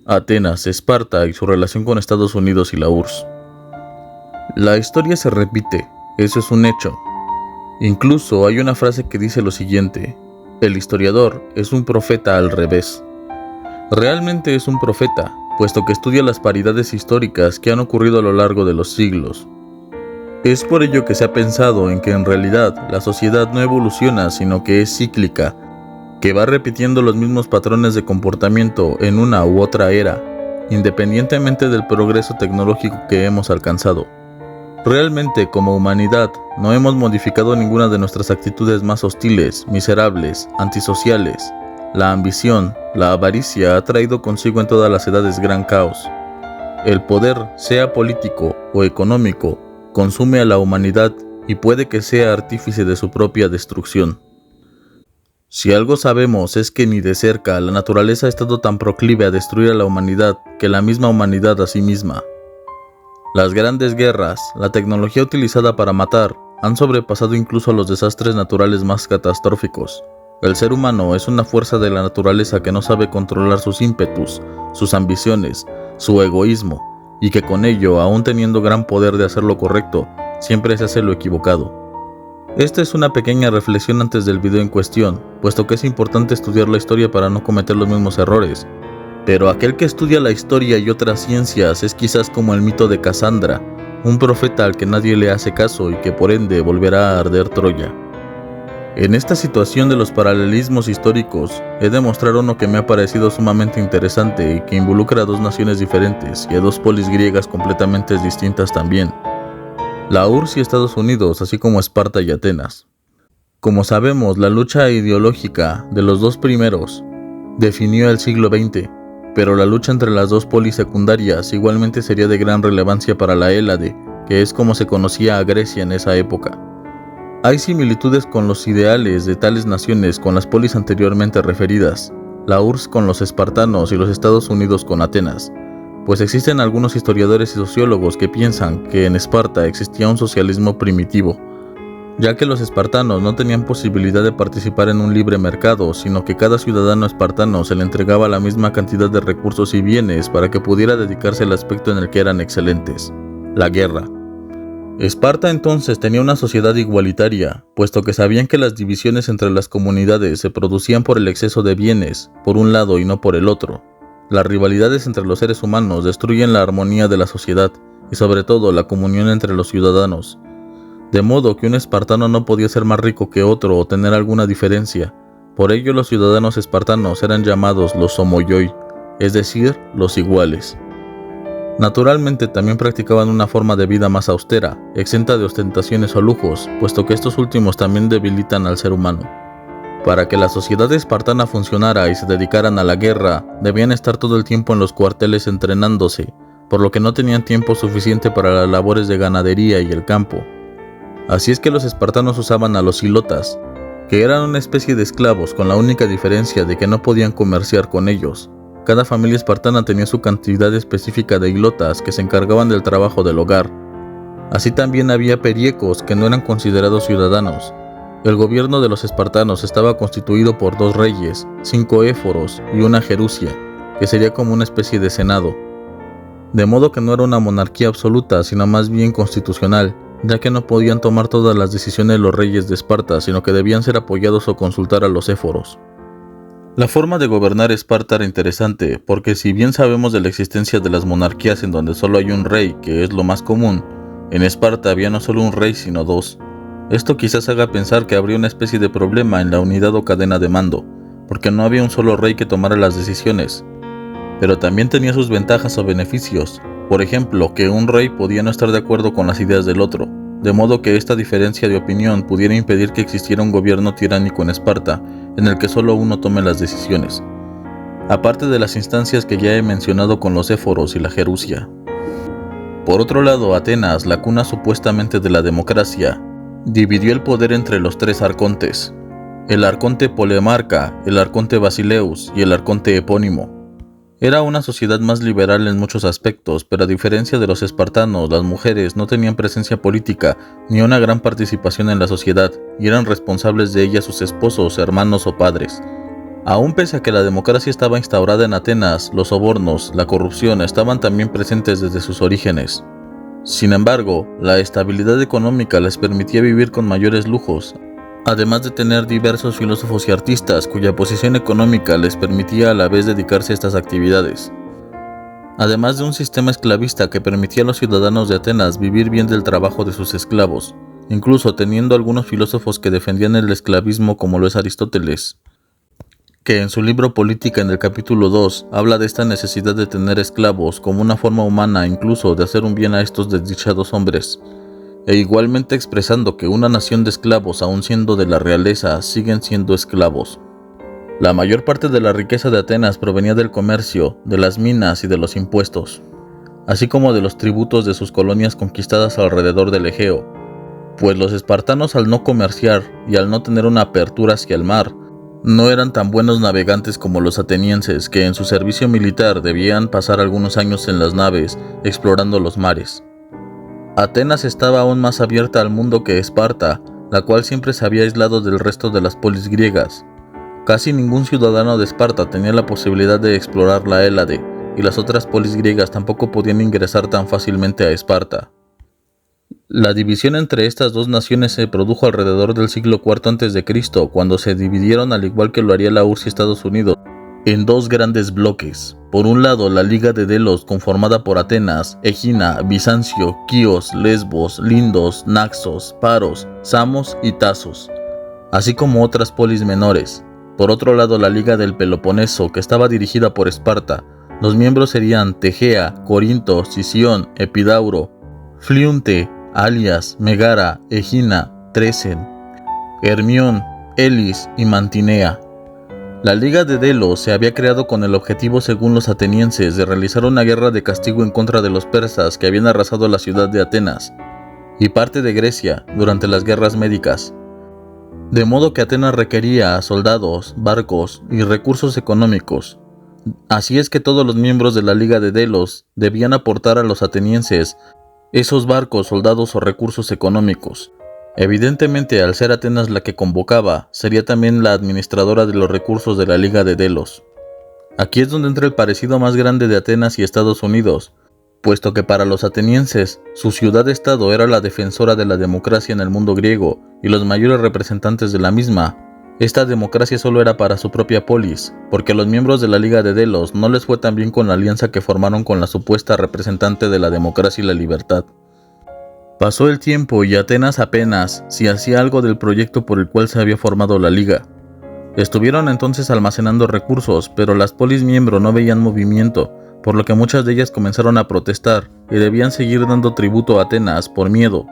Atenas, Esparta y su relación con Estados Unidos y la URSS. La historia se repite, eso es un hecho. Incluso hay una frase que dice lo siguiente: el historiador es un profeta al revés. Realmente es un profeta, puesto que estudia las paridades históricas que han ocurrido a lo largo de los siglos. Es por ello que se ha pensado en que en realidad la sociedad no evoluciona, sino que es cíclica, que va repitiendo los mismos patrones de comportamiento en una u otra era, independientemente del progreso tecnológico que hemos alcanzado. Realmente, como humanidad, no hemos modificado ninguna de nuestras actitudes más hostiles, miserables, antisociales. La ambición, la avaricia ha traído consigo en todas las edades gran caos. El poder, sea político o económico, consume a la humanidad y puede que sea artífice de su propia destrucción. Si algo sabemos es que ni de cerca la naturaleza ha estado tan proclive a destruir a la humanidad que la misma humanidad a sí misma. Las grandes guerras, la tecnología utilizada para matar, han sobrepasado incluso a los desastres naturales más catastróficos. El ser humano es una fuerza de la naturaleza que no sabe controlar sus ímpetus, sus ambiciones, su egoísmo, y que con ello, aún teniendo gran poder de hacer lo correcto, siempre se hace lo equivocado. Esta es una pequeña reflexión antes del video en cuestión, puesto que es importante estudiar la historia para no cometer los mismos errores. Pero aquel que estudia la historia y otras ciencias es quizás como el mito de Casandra, un profeta al que nadie le hace caso y que por ende volverá a arder Troya. En esta situación de los paralelismos históricos, he de mostrar uno que me ha parecido sumamente interesante y que involucra a dos naciones diferentes y a dos polis griegas completamente distintas también. La URSS y Estados Unidos, así como Esparta y Atenas. Como sabemos, la lucha ideológica de los dos primeros definió el siglo XX, pero la lucha entre las dos polis secundarias igualmente sería de gran relevancia para la Hélade, que es como se conocía a Grecia en esa época. Hay similitudes con los ideales de tales naciones con las polis anteriormente referidas, la URSS con los espartanos y los Estados Unidos con Atenas, pues existen algunos historiadores y sociólogos que piensan que en Esparta existía un socialismo primitivo, ya que los espartanos no tenían posibilidad de participar en un libre mercado, sino que cada ciudadano espartano se le entregaba la misma cantidad de recursos y bienes para que pudiera dedicarse al aspecto en el que eran excelentes, la guerra. Esparta entonces tenía una sociedad igualitaria, puesto que sabían que las divisiones entre las comunidades se producían por el exceso de bienes, por un lado y no por el otro. Las rivalidades entre los seres humanos destruyen la armonía de la sociedad y sobre todo la comunión entre los ciudadanos. De modo que un espartano no podía ser más rico que otro o tener alguna diferencia. Por ello los ciudadanos espartanos eran llamados los homoioi, es decir, los iguales. Naturalmente también practicaban una forma de vida más austera, exenta de ostentaciones o lujos, puesto que estos últimos también debilitan al ser humano. Para que la sociedad espartana funcionara y se dedicaran a la guerra, debían estar todo el tiempo en los cuarteles entrenándose, por lo que no tenían tiempo suficiente para las labores de ganadería y el campo. Así es que los espartanos usaban a los hilotas, que eran una especie de esclavos con la única diferencia de que no podían comerciar con ellos. Cada familia espartana tenía su cantidad específica de hilotas que se encargaban del trabajo del hogar. Así también había periecos que no eran considerados ciudadanos. El gobierno de los espartanos estaba constituido por 2 reyes, 5 éforos y una gerusia, que sería como una especie de senado. De modo que no era una monarquía absoluta, sino más bien constitucional, ya que no podían tomar todas las decisiones los reyes de Esparta, sino que debían ser apoyados o consultar a los éforos. La forma de gobernar Esparta era interesante, porque si bien sabemos de la existencia de las monarquías en donde solo hay un rey, que es lo más común, en Esparta había no solo un rey sino 2. Esto quizás haga pensar que habría una especie de problema en la unidad o cadena de mando, porque no había un solo rey que tomara las decisiones. Pero también tenía sus ventajas o beneficios, por ejemplo, que un rey podía no estar de acuerdo con las ideas del otro, de modo que esta diferencia de opinión pudiera impedir que existiera un gobierno tiránico en Esparta, en el que solo uno tome las decisiones, aparte de las instancias que ya he mencionado con los éforos y la gerusia. Por otro lado, Atenas, la cuna supuestamente de la democracia, dividió el poder entre los 3 arcontes, el arconte Polemarca, el arconte Basileus y el arconte Epónimo. Era una sociedad más liberal en muchos aspectos, pero a diferencia de los espartanos, las mujeres no tenían presencia política ni una gran participación en la sociedad, y eran responsables de ella sus esposos, hermanos o padres. Aún pese a que la democracia estaba instaurada en Atenas, los sobornos, la corrupción estaban también presentes desde sus orígenes. Sin embargo, la estabilidad económica les permitía vivir con mayores lujos, además de tener diversos filósofos y artistas cuya posición económica les permitía a la vez dedicarse a estas actividades. Además de un sistema esclavista que permitía a los ciudadanos de Atenas vivir bien del trabajo de sus esclavos, incluso teniendo algunos filósofos que defendían el esclavismo como lo es Aristóteles, que en su libro Política en el capítulo 2 habla de esta necesidad de tener esclavos como una forma humana incluso de hacer un bien a estos desdichados hombres, e igualmente expresando que una nación de esclavos, aun siendo de la realeza, siguen siendo esclavos. La mayor parte de la riqueza de Atenas provenía del comercio, de las minas y de los impuestos, así como de los tributos de sus colonias conquistadas alrededor del Egeo, pues los espartanos, al no comerciar y al no tener una apertura hacia el mar, no eran tan buenos navegantes como los atenienses, que en su servicio militar debían pasar algunos años en las naves explorando los mares. Atenas estaba aún más abierta al mundo que Esparta, la cual siempre se había aislado del resto de las polis griegas. Casi ningún ciudadano de Esparta tenía la posibilidad de explorar la Hélade, y las otras polis griegas tampoco podían ingresar tan fácilmente a Esparta. La división entre estas dos naciones se produjo alrededor del siglo IV a.C., cuando se dividieron, al igual que lo haría la URSS y Estados Unidos, en dos grandes bloques. Por un lado, la Liga de Delos, conformada por Atenas, Egina, Bizancio, Quíos, Lesbos, Lindos, Naxos, Paros, Samos y Tasos, así como otras polis menores. Por otro lado, la Liga del Peloponeso, que estaba dirigida por Esparta. Los miembros serían Tegea, Corinto, Sición, Epidauro, Fliunte, Alias, Megara, Egina, Trecen, Hermión, Elis y Mantinea. La Liga de Delos se había creado con el objetivo, según los atenienses, de realizar una guerra de castigo en contra de los persas que habían arrasado la ciudad de Atenas y parte de Grecia durante las guerras médicas. De modo que Atenas requería soldados, barcos y recursos económicos. Así es que todos los miembros de la Liga de Delos debían aportar a los atenienses esos barcos, soldados o recursos económicos. Evidentemente, al ser Atenas la que convocaba, sería también la administradora de los recursos de la Liga de Delos. Aquí es donde entra el parecido más grande de Atenas y Estados Unidos, puesto que para los atenienses, su ciudad-estado era la defensora de la democracia en el mundo griego y los mayores representantes de la misma. Esta democracia solo era para su propia polis, porque a los miembros de la Liga de Delos no les fue tan bien con la alianza que formaron con la supuesta representante de la democracia y la libertad. Pasó el tiempo y Atenas apenas si hacía algo del proyecto por el cual se había formado la Liga. Estuvieron entonces almacenando recursos, pero las polis miembro no veían movimiento, por lo que muchas de ellas comenzaron a protestar y debían seguir dando tributo a Atenas por miedo,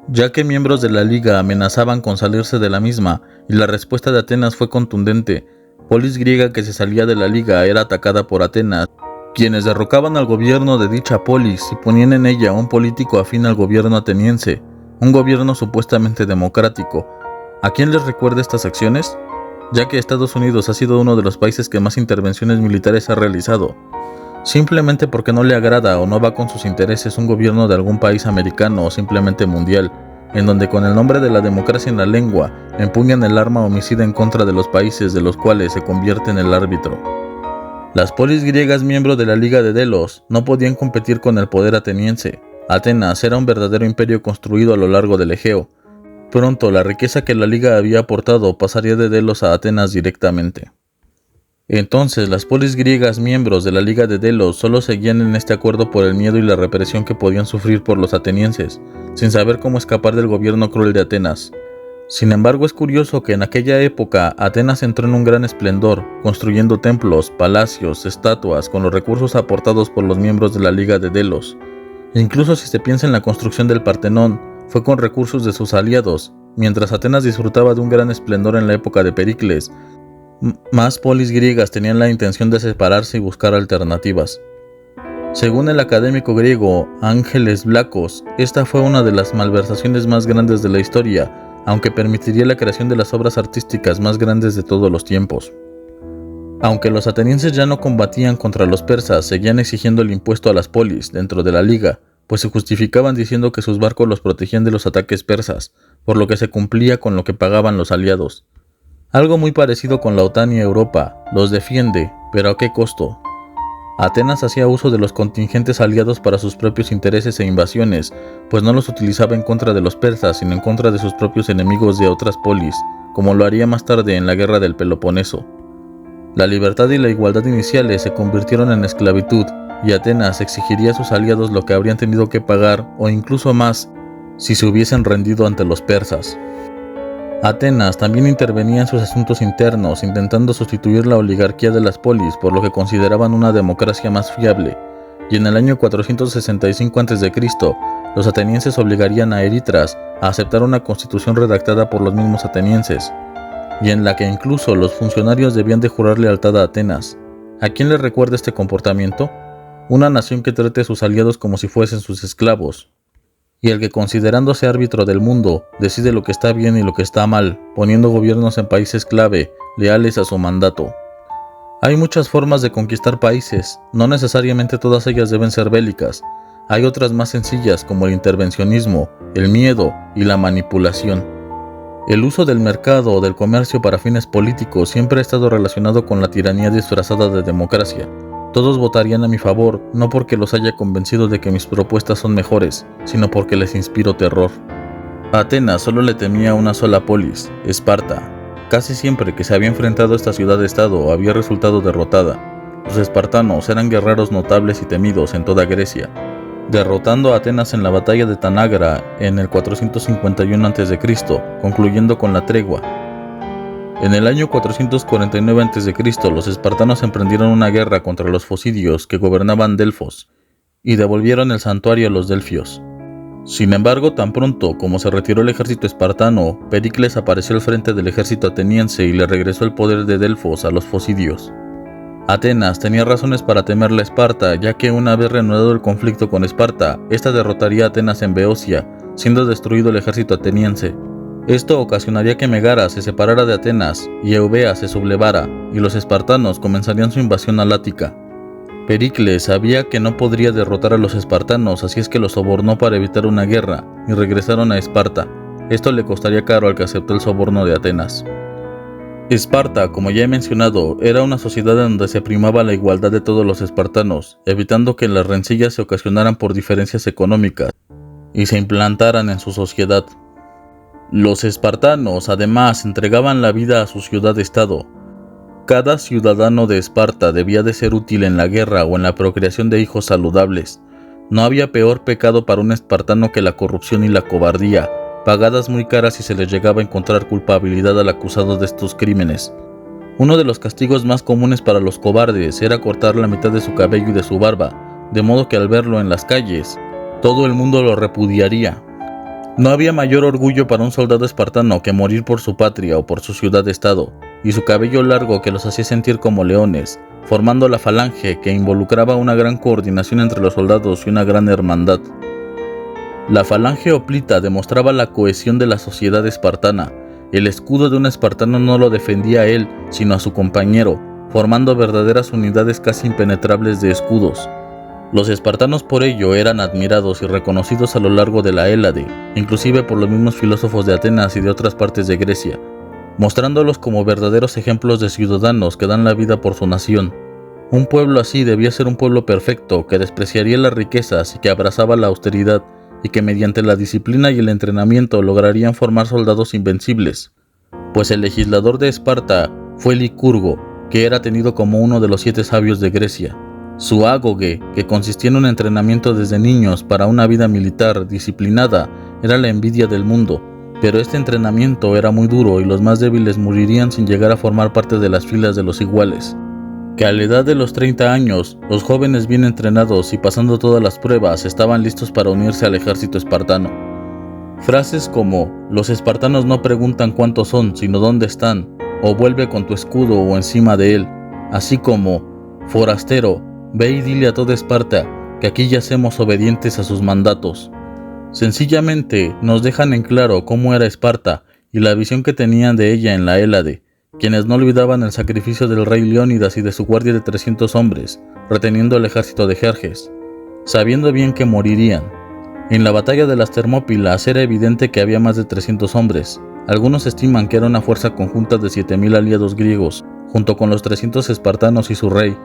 ya que miembros de la Liga amenazaban con salirse de la misma, y la respuesta de Atenas fue contundente. Polis griega que se salía de la Liga era atacada por Atenas, quienes derrocaban al gobierno de dicha polis y ponían en ella un político afín al gobierno ateniense, un gobierno supuestamente democrático. ¿A quién les recuerda estas acciones? Ya que Estados Unidos ha sido uno de los países que más intervenciones militares ha realizado, simplemente porque no le agrada o no va con sus intereses un gobierno de algún país americano o simplemente mundial, en donde con el nombre de la democracia en la lengua empuñan el arma homicida en contra de los países de los cuales se convierte en el árbitro. Las polis griegas miembros de la Liga de Delos no podían competir con el poder ateniense. Atenas era un verdadero imperio construido a lo largo del Egeo. Pronto la riqueza que la Liga había aportado pasaría de Delos a Atenas directamente. Entonces las polis griegas miembros de la Liga de Delos solo seguían en este acuerdo por el miedo y la represión que podían sufrir por los atenienses, sin saber cómo escapar del gobierno cruel de Atenas. Sin embargo, es curioso que en aquella época Atenas entró en un gran esplendor, construyendo templos, palacios, estatuas con los recursos aportados por los miembros de la Liga de Delos. Incluso si se piensa en la construcción del Partenón, fue con recursos de sus aliados. Mientras Atenas disfrutaba de un gran esplendor en la época de Pericles, más polis griegas tenían la intención de separarse y buscar alternativas. Según el académico griego Ángeles Vlachos, esta fue una de las malversaciones más grandes de la historia, aunque permitiría la creación de las obras artísticas más grandes de todos los tiempos. Aunque los atenienses ya no combatían contra los persas, seguían exigiendo el impuesto a las polis dentro de la liga, pues se justificaban diciendo que sus barcos los protegían de los ataques persas, por lo que se cumplía con lo que pagaban los aliados. Algo muy parecido con la OTAN y Europa, los defiende, pero ¿a qué costo? Atenas hacía uso de los contingentes aliados para sus propios intereses e invasiones, pues no los utilizaba en contra de los persas, sino en contra de sus propios enemigos de otras polis, como lo haría más tarde en la guerra del Peloponeso. La libertad y la igualdad iniciales se convirtieron en esclavitud, y Atenas exigiría a sus aliados lo que habrían tenido que pagar, o incluso más, si se hubiesen rendido ante los persas. Atenas también intervenía en sus asuntos internos, intentando sustituir la oligarquía de las polis por lo que consideraban una democracia más fiable, y en el año 465 a.C., los atenienses obligarían a Eritras a aceptar una constitución redactada por los mismos atenienses, y en la que incluso los funcionarios debían de jurar lealtad a Atenas. ¿A quién le recuerda este comportamiento? Una nación que trate a sus aliados como si fuesen sus esclavos, y el que, considerándose árbitro del mundo, decide lo que está bien y lo que está mal, poniendo gobiernos en países clave, leales a su mandato. Hay muchas formas de conquistar países, no necesariamente todas ellas deben ser bélicas. Hay otras más sencillas como el intervencionismo, el miedo y la manipulación. El uso del mercado o del comercio para fines políticos siempre ha estado relacionado con la tiranía disfrazada de democracia. Todos votarían a mi favor, no porque los haya convencido de que mis propuestas son mejores, sino porque les inspiro terror. Atenas solo le temía a una sola polis, Esparta. Casi siempre que se había enfrentado a esta ciudad-estado había resultado derrotada. Los espartanos eran guerreros notables y temidos en toda Grecia, derrotando a Atenas en la batalla de Tanagra en el 451 a.C., concluyendo con la tregua. En el año 449 a.C., los espartanos emprendieron una guerra contra los focidios que gobernaban Delfos, y devolvieron el santuario a los delfios. Sin embargo, tan pronto como se retiró el ejército espartano, Pericles apareció al frente del ejército ateniense y le regresó el poder de Delfos a los focidios. Atenas tenía razones para temerle a Esparta, ya que una vez reanudado el conflicto con Esparta, esta derrotaría a Atenas en Beocia, siendo destruido el ejército ateniense. Esto ocasionaría que Megara se separara de Atenas y Eubea se sublevara, y los espartanos comenzarían su invasión al Ática. Pericles sabía que no podría derrotar a los espartanos, así es que los sobornó para evitar una guerra, y regresaron a Esparta. Esto le costaría caro al que aceptó el soborno de Atenas. Esparta, como ya he mencionado, era una sociedad en donde se primaba la igualdad de todos los espartanos, evitando que las rencillas se ocasionaran por diferencias económicas y se implantaran en su sociedad. Los espartanos además entregaban la vida a su ciudad-estado. Cada ciudadano de Esparta debía de ser útil en la guerra o en la procreación de hijos saludables. No había peor pecado para un espartano que la corrupción y la cobardía, pagadas muy caras si se les llegaba a encontrar culpabilidad al acusado de estos crímenes. Uno de los castigos más comunes para los cobardes era cortar la mitad de su cabello y de su barba, de modo que al verlo en las calles, todo el mundo lo repudiaría. No había mayor orgullo para un soldado espartano que morir por su patria o por su ciudad-estado, y su cabello largo que los hacía sentir como leones, formando la falange que involucraba una gran coordinación entre los soldados y una gran hermandad. La falange hoplita demostraba la cohesión de la sociedad espartana. El escudo de un espartano no lo defendía a él, sino a su compañero, formando verdaderas unidades casi impenetrables de escudos. Los espartanos por ello eran admirados y reconocidos a lo largo de la Hélade, inclusive por los mismos filósofos de Atenas y de otras partes de Grecia, mostrándolos como verdaderos ejemplos de ciudadanos que dan la vida por su nación. Un pueblo así debía ser un pueblo perfecto, que despreciaría las riquezas y que abrazaba la austeridad, y que mediante la disciplina y el entrenamiento lograrían formar soldados invencibles. Pues el legislador de Esparta fue Licurgo, que era tenido como uno de los 7 sabios de Grecia. Su ágoge, que consistía en un entrenamiento desde niños para una vida militar disciplinada, era la envidia del mundo, pero este entrenamiento era muy duro y los más débiles morirían sin llegar a formar parte de las filas de los iguales. Que a la edad de los 30 años, los jóvenes bien entrenados y pasando todas las pruebas estaban listos para unirse al ejército espartano. Frases como, los espartanos no preguntan cuántos son, sino dónde están, o vuelve con tu escudo o encima de él, así como, forastero, ve y dile a toda Esparta que aquí yacemos obedientes a sus mandatos. Sencillamente nos dejan en claro cómo era Esparta y la visión que tenían de ella en la Hélade, quienes no olvidaban el sacrificio del rey Leónidas y de su guardia de 300 hombres, reteniendo el ejército de Jerjes, sabiendo bien que morirían. En la batalla de las Termópilas era evidente que había más de 300 hombres, Algunos estiman que era una fuerza conjunta de 7.000 aliados griegos, junto con los 300 espartanos y su rey.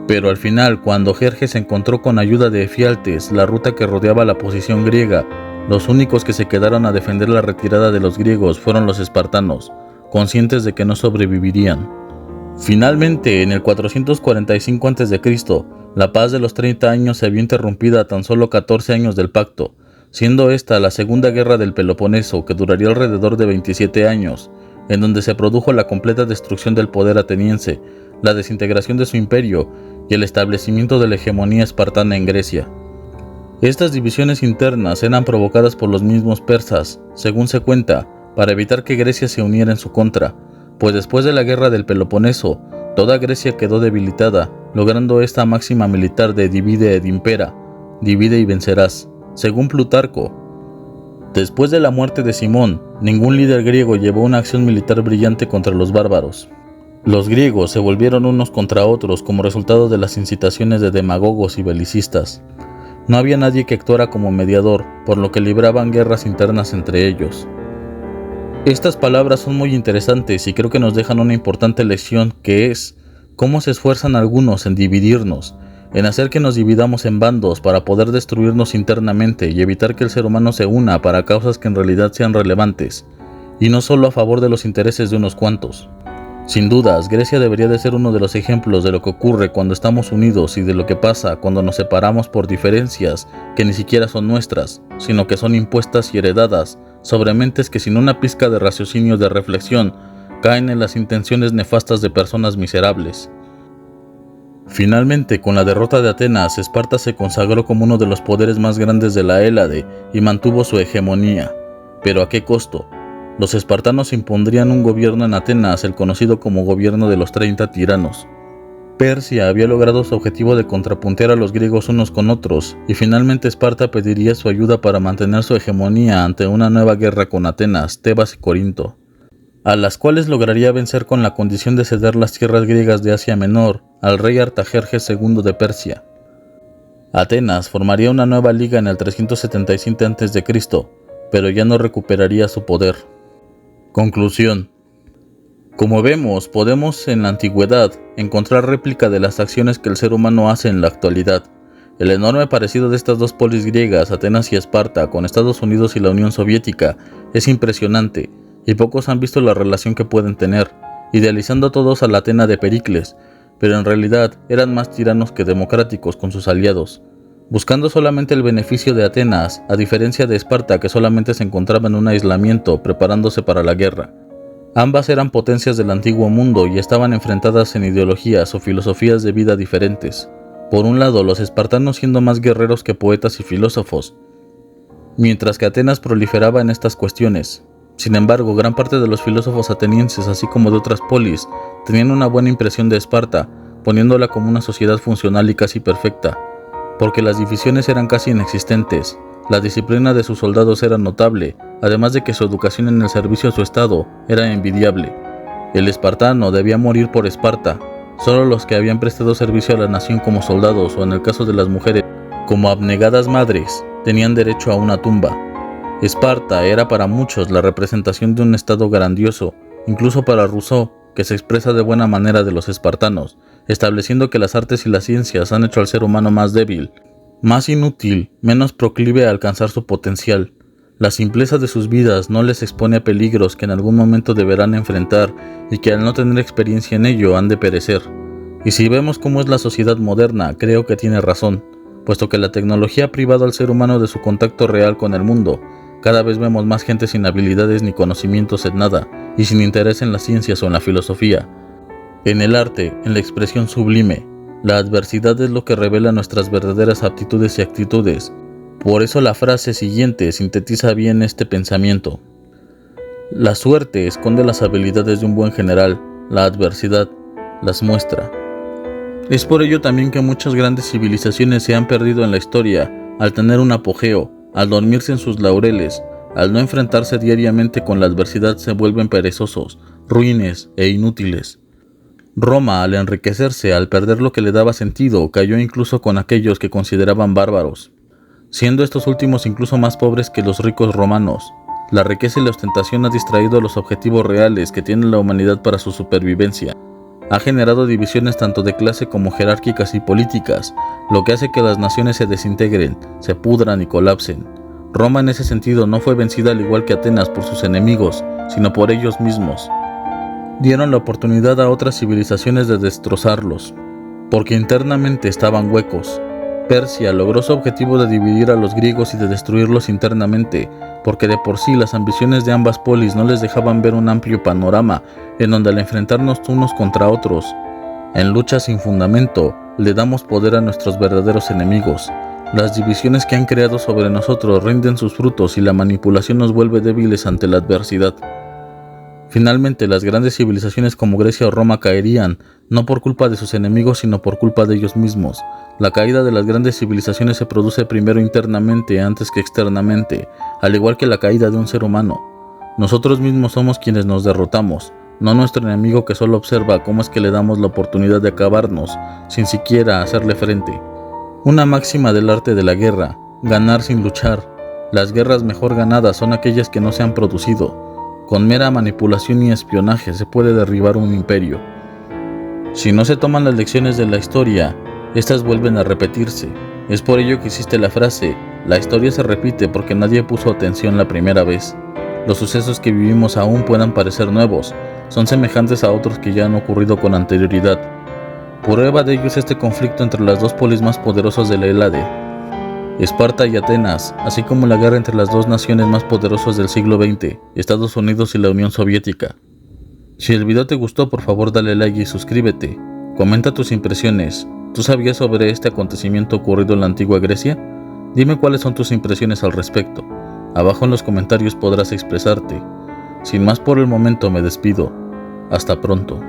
Pero al final, cuando Jerjes encontró con ayuda de Efialtes la ruta que rodeaba la posición griega, los únicos que se quedaron a defender la retirada de los griegos fueron los espartanos, conscientes de que no sobrevivirían. Finalmente, en el 445 a.C., la paz de los 30 años se vio interrumpida a tan solo 14 años del pacto, siendo esta la Segunda Guerra del Peloponeso, que duraría alrededor de 27 años, en donde se produjo la completa destrucción del poder ateniense, la desintegración de su imperio y el establecimiento de la hegemonía espartana en Grecia. Estas divisiones internas eran provocadas por los mismos persas, según se cuenta, para evitar que Grecia se uniera en su contra, pues después de la guerra del Peloponeso, toda Grecia quedó debilitada, logrando esta máxima militar de divide et impera, divide y vencerás, según Plutarco. Después de la muerte de Simón, ningún líder griego llevó una acción militar brillante contra los bárbaros. Los griegos se volvieron unos contra otros como resultado de las incitaciones de demagogos y belicistas. No había nadie que actuara como mediador, por lo que libraban guerras internas entre ellos. Estas palabras son muy interesantes y creo que nos dejan una importante lección, que es cómo se esfuerzan algunos en dividirnos, en hacer que nos dividamos en bandos para poder destruirnos internamente y evitar que el ser humano se una para causas que en realidad sean relevantes, y no solo a favor de los intereses de unos cuantos. Sin dudas, Grecia debería de ser uno de los ejemplos de lo que ocurre cuando estamos unidos y de lo que pasa cuando nos separamos por diferencias que ni siquiera son nuestras, sino que son impuestas y heredadas sobre mentes que sin una pizca de raciocinio de reflexión caen en las intenciones nefastas de personas miserables. Finalmente, con la derrota de Atenas, Esparta se consagró como uno de los poderes más grandes de la Hélade y mantuvo su hegemonía. ¿Pero a qué costo? Los espartanos impondrían un gobierno en Atenas, el conocido como gobierno de los 30 tiranos. Persia había logrado su objetivo de contrapuntear a los griegos unos con otros, y finalmente Esparta pediría su ayuda para mantener su hegemonía ante una nueva guerra con Atenas, Tebas y Corinto, a las cuales lograría vencer con la condición de ceder las tierras griegas de Asia Menor al rey Artajerjes II de Persia. Atenas formaría una nueva liga en el 377 a.C., pero ya no recuperaría su poder. Conclusión. Como vemos, podemos en la antigüedad encontrar réplica de las acciones que el ser humano hace en la actualidad. El enorme parecido de estas dos polis griegas, Atenas y Esparta, con Estados Unidos y la Unión Soviética, es impresionante, y pocos han visto la relación que pueden tener, idealizando a todos a la Atena de Pericles, pero en realidad eran más tiranos que democráticos con sus aliados, buscando solamente el beneficio de Atenas, a diferencia de Esparta, que solamente se encontraba en un aislamiento preparándose para la guerra. Ambas eran potencias del antiguo mundo y estaban enfrentadas en ideologías o filosofías de vida diferentes. Por un lado, los espartanos siendo más guerreros que poetas y filósofos, mientras que Atenas proliferaba en estas cuestiones. Sin embargo, gran parte de los filósofos atenienses, así como de otras polis, tenían una buena impresión de Esparta, poniéndola como una sociedad funcional y casi perfecta, porque las divisiones eran casi inexistentes. La disciplina de sus soldados era notable, además de que su educación en el servicio a su estado era envidiable. El espartano debía morir por Esparta. Solo los que habían prestado servicio a la nación como soldados, o en el caso de las mujeres, como abnegadas madres, tenían derecho a una tumba. Esparta era para muchos la representación de un estado grandioso, incluso para Rousseau, que se expresa de buena manera de los espartanos, estableciendo que las artes y las ciencias han hecho al ser humano más débil, más inútil, menos proclive a alcanzar su potencial. La simpleza de sus vidas no les expone a peligros que en algún momento deberán enfrentar y que al no tener experiencia en ello han de perecer. Y si vemos cómo es la sociedad moderna, creo que tiene razón, puesto que la tecnología ha privado al ser humano de su contacto real con el mundo. Cada vez vemos más gente sin habilidades ni conocimientos en nada, y sin interés en las ciencias o en la filosofía, en el arte, en la expresión sublime. La adversidad es lo que revela nuestras verdaderas aptitudes y actitudes. Por eso la frase siguiente sintetiza bien este pensamiento. La suerte esconde las habilidades de un buen general, la adversidad las muestra. Es por ello también que muchas grandes civilizaciones se han perdido en la historia, al tener un apogeo, al dormirse en sus laureles, al no enfrentarse diariamente con la adversidad se vuelven perezosos, ruines e inútiles. Roma, al enriquecerse, al perder lo que le daba sentido, cayó incluso con aquellos que consideraban bárbaros, siendo estos últimos incluso más pobres que los ricos romanos. La riqueza y la ostentación han distraído los objetivos reales que tiene la humanidad para su supervivencia. Ha generado divisiones tanto de clase como jerárquicas y políticas, lo que hace que las naciones se desintegren, se pudran y colapsen. Roma en ese sentido no fue vencida al igual que Atenas por sus enemigos, sino por ellos mismos. Dieron la oportunidad a otras civilizaciones de destrozarlos, porque internamente estaban huecos. Persia logró su objetivo de dividir a los griegos y de destruirlos internamente, porque de por sí las ambiciones de ambas polis no les dejaban ver un amplio panorama en donde al enfrentarnos unos contra otros, en luchas sin fundamento, le damos poder a nuestros verdaderos enemigos. Las divisiones que han creado sobre nosotros rinden sus frutos y la manipulación nos vuelve débiles ante la adversidad. Finalmente, las grandes civilizaciones como Grecia o Roma caerían, no por culpa de sus enemigos, sino por culpa de ellos mismos. La caída de las grandes civilizaciones se produce primero internamente antes que externamente, al igual que la caída de un ser humano. Nosotros mismos somos quienes nos derrotamos, no nuestro enemigo que solo observa cómo es que le damos la oportunidad de acabarnos, sin siquiera hacerle frente. Una máxima del arte de la guerra: ganar sin luchar. Las guerras mejor ganadas son aquellas que no se han producido. Con mera manipulación y espionaje se puede derribar un imperio. Si no se toman las lecciones de la historia, estas vuelven a repetirse. Es por ello que existe la frase: la historia se repite porque nadie puso atención la primera vez. Los sucesos que vivimos aún puedan parecer nuevos, son semejantes a otros que ya han ocurrido con anterioridad. Prueba de ello es este conflicto entre las dos polis más poderosas de la Hélade, Esparta y Atenas, así como la guerra entre las dos naciones más poderosas del siglo XX, Estados Unidos y la Unión Soviética. Si el video te gustó, por favor dale like y suscríbete. Comenta tus impresiones. ¿Tú sabías sobre este acontecimiento ocurrido en la antigua Grecia? Dime cuáles son tus impresiones al respecto. Abajo en los comentarios podrás expresarte. Sin más por el momento me despido. Hasta pronto.